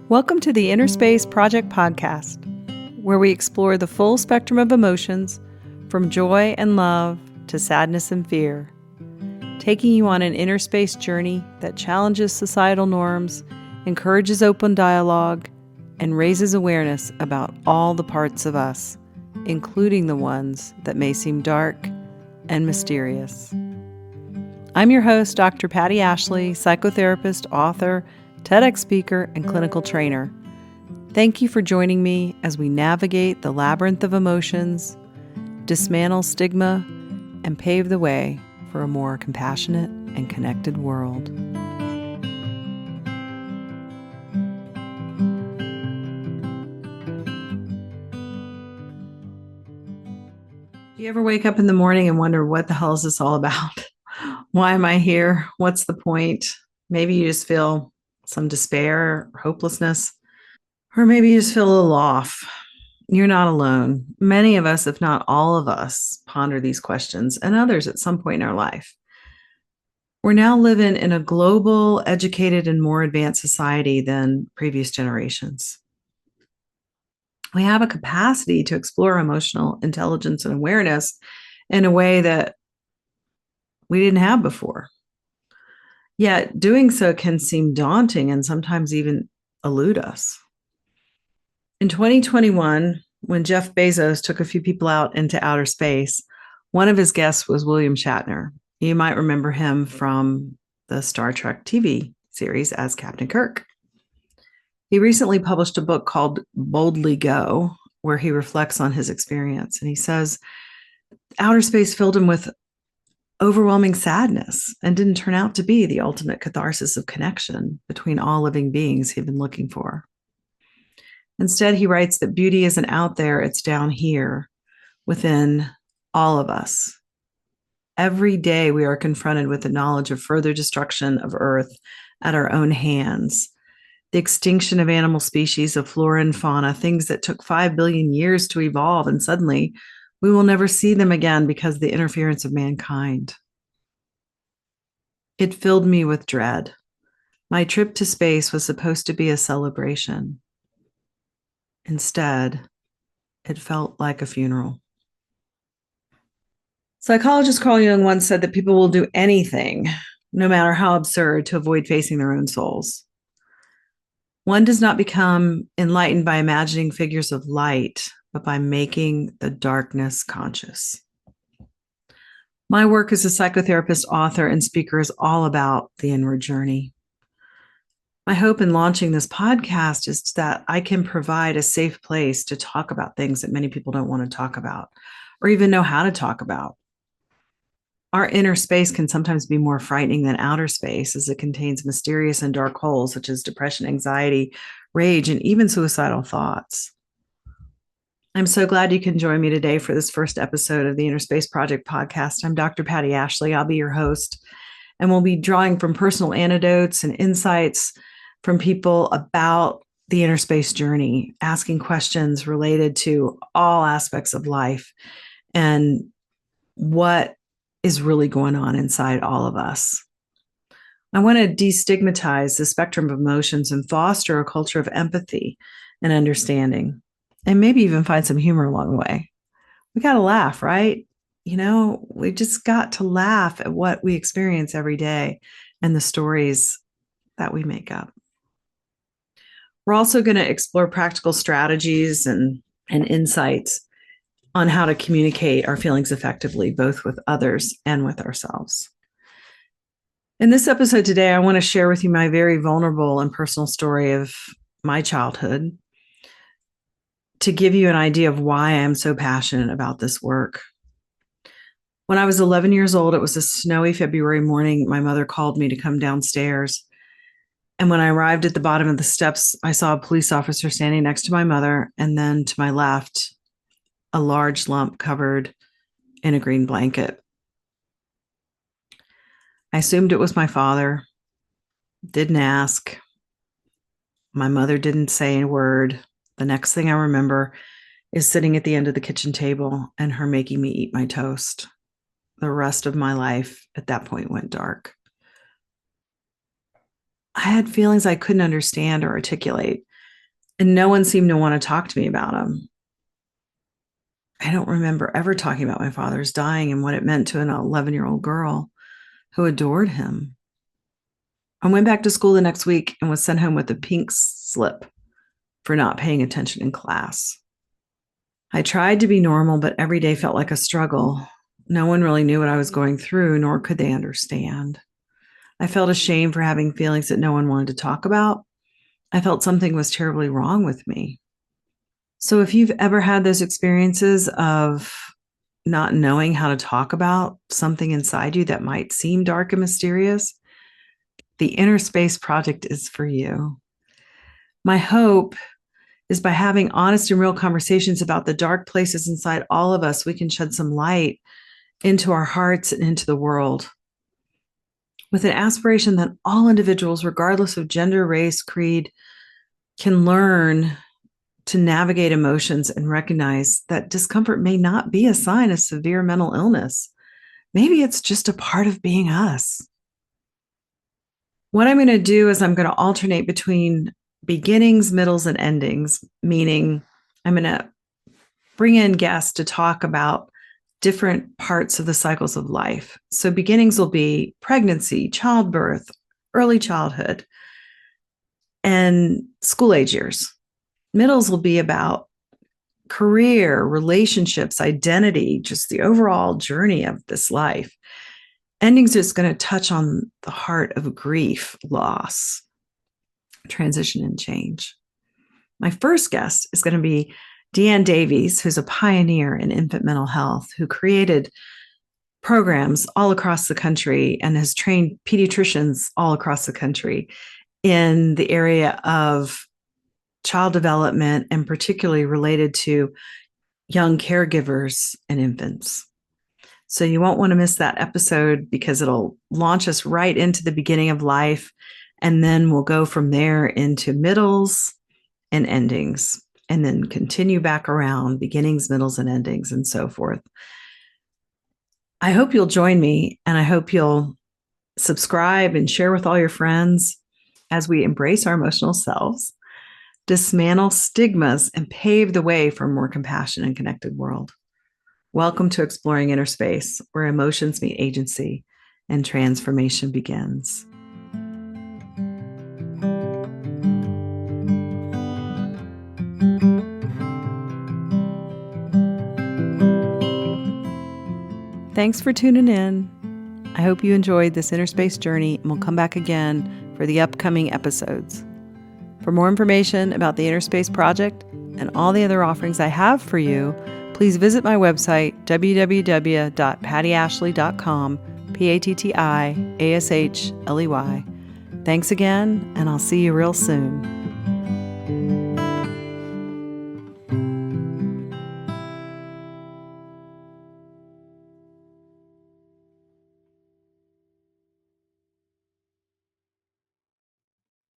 Welcome to the Inner Space Project podcast, where we explore the full spectrum of emotions, from joy and love to sadness and fear, taking you on an inner space journey that challenges societal norms, encourages open dialogue, and raises awareness about all the parts of us, including the ones that may seem dark and mysterious. I'm your host, Dr. Patti Ashley, psychotherapist, author, TEDx speaker, and clinical trainer. Thank you for joining me as we navigate the labyrinth of emotions, dismantle stigma, and pave the way for a more compassionate and connected world. Do you ever wake up in the morning and wonder, what the hell is this all about? Why am I here? What's the point? Maybe you just feel some despair or hopelessness, or maybe you just feel a little off. You're not alone. Many of us, if not all of us, ponder these questions, and others at some point in our life. We're now living in a global, educated, and more advanced society than previous generations. We have a capacity to explore emotional intelligence and awareness in a way that we didn't have before. Yet doing so can seem daunting and sometimes even elude us. In 2021, when Jeff Bezos took a few people out into outer space, one of his guests was William Shatner. You might remember him from the Star Trek TV series as Captain Kirk. He recently published a book called Boldly Go, where he reflects on his experience. And he says, outer space filled him with overwhelming sadness and didn't turn out to be the ultimate catharsis of connection between all living beings he'd been looking for. Instead, he writes that beauty isn't out there, it's down here within all of us. Every day we are confronted with the knowledge of further destruction of Earth at our own hands, the extinction of animal species, of flora and fauna, things that took 5 billion years to evolve, and suddenly we will never see them again because of the interference of mankind. It filled me with dread. My trip to space was supposed to be a celebration. Instead, it felt like a funeral. Psychologist Carl Jung once said that people will do anything, no matter how absurd, to avoid facing their own souls. One does not become enlightened by imagining figures of light, but by making the darkness conscious. My work as a psychotherapist, author, and speaker is all about the inward journey. My hope in launching this podcast is that I can provide a safe place to talk about things that many people don't want to talk about or even know how to talk about. Our inner space can sometimes be more frightening than outer space, as it contains mysterious and dark holes such as depression, anxiety, rage, and even suicidal thoughts. I'm so glad you can join me today for this first episode of the Inner Space Project podcast. I'm Dr. Patti Ashley. I'll be your host, and we'll be drawing from personal anecdotes and insights from people about the inner space journey, asking questions related to all aspects of life and what is really going on inside all of us. I want to destigmatize the spectrum of emotions and foster a culture of empathy and understanding, and maybe even find some humor along the way. We got to laugh, right? We just got to laugh at what we experience every day and the stories that we make up. We're also going to explore practical strategies and insights on how to communicate our feelings effectively, both with others and with ourselves. In this episode today, I want to share with you my very vulnerable and personal story of my childhood to give you an idea of why I'm so passionate about this work. When I was 11 years old, it was a snowy February morning. My mother called me to come downstairs. And when I arrived at the bottom of the steps, I saw a police officer standing next to my mother, and then to my left, a large lump covered in a green blanket. I assumed it was my father, didn't ask. My mother didn't say a word. The next thing I remember is sitting at the end of the kitchen table and her making me eat my toast. The rest of my life at that point went dark. I had feelings I couldn't understand or articulate. And no one seemed to want to talk to me about him. I don't remember ever talking about my father's dying and what it meant to an 11-year-old girl who adored him. I went back to school the next week and was sent home with a pink slip for not paying attention in class. I tried to be normal, but every day felt like a struggle. No one really knew what I was going through, nor could they understand. I felt ashamed for having feelings that no one wanted to talk about. I felt something was terribly wrong with me. So if you've ever had those experiences of not knowing how to talk about something inside you that might seem dark and mysterious, the Inner Space Project is for you. My hope is by having honest and real conversations about the dark places inside all of us, we can shed some light into our hearts and into the world, with an aspiration that all individuals, regardless of gender, race, creed, can learn to navigate emotions and recognize that discomfort may not be a sign of severe mental illness. Maybe it's just a part of being us. What I'm going to do is I'm going to alternate between beginnings, middles, and endings, meaning I'm going to bring in guests to talk about different parts of the cycles of life. So beginnings will be pregnancy, childbirth, early childhood, and school age years. Middles will be about career, relationships, identity, just the overall journey of this life. Endings is going to touch on the heart of grief, loss, transition, and change. My first guest is going to be Deanne Davies, who's a pioneer in infant mental health, who created programs all across the country and has trained pediatricians all across the country in the area of child development, and particularly related to young caregivers and infants. So you won't want to miss that episode because it'll launch us right into the beginning of life. And then we'll go from there into middles and endings, and then continue back around beginnings, middles, and endings, and so forth. I hope you'll join me, and I hope you'll subscribe and share with all your friends as we embrace our emotional selves, dismantle stigmas, and pave the way for a more compassionate and connected world. Welcome to Exploring Inner Space, where emotions meet agency and transformation begins. Thanks for tuning in. I hope you enjoyed this inner space journey, and we'll come back again for the upcoming episodes. For more information about the Inner Space Project and all the other offerings I have for you, please visit my website, www.pattiashley.com, PATTIASHLEY. Thanks again, and I'll see you real soon.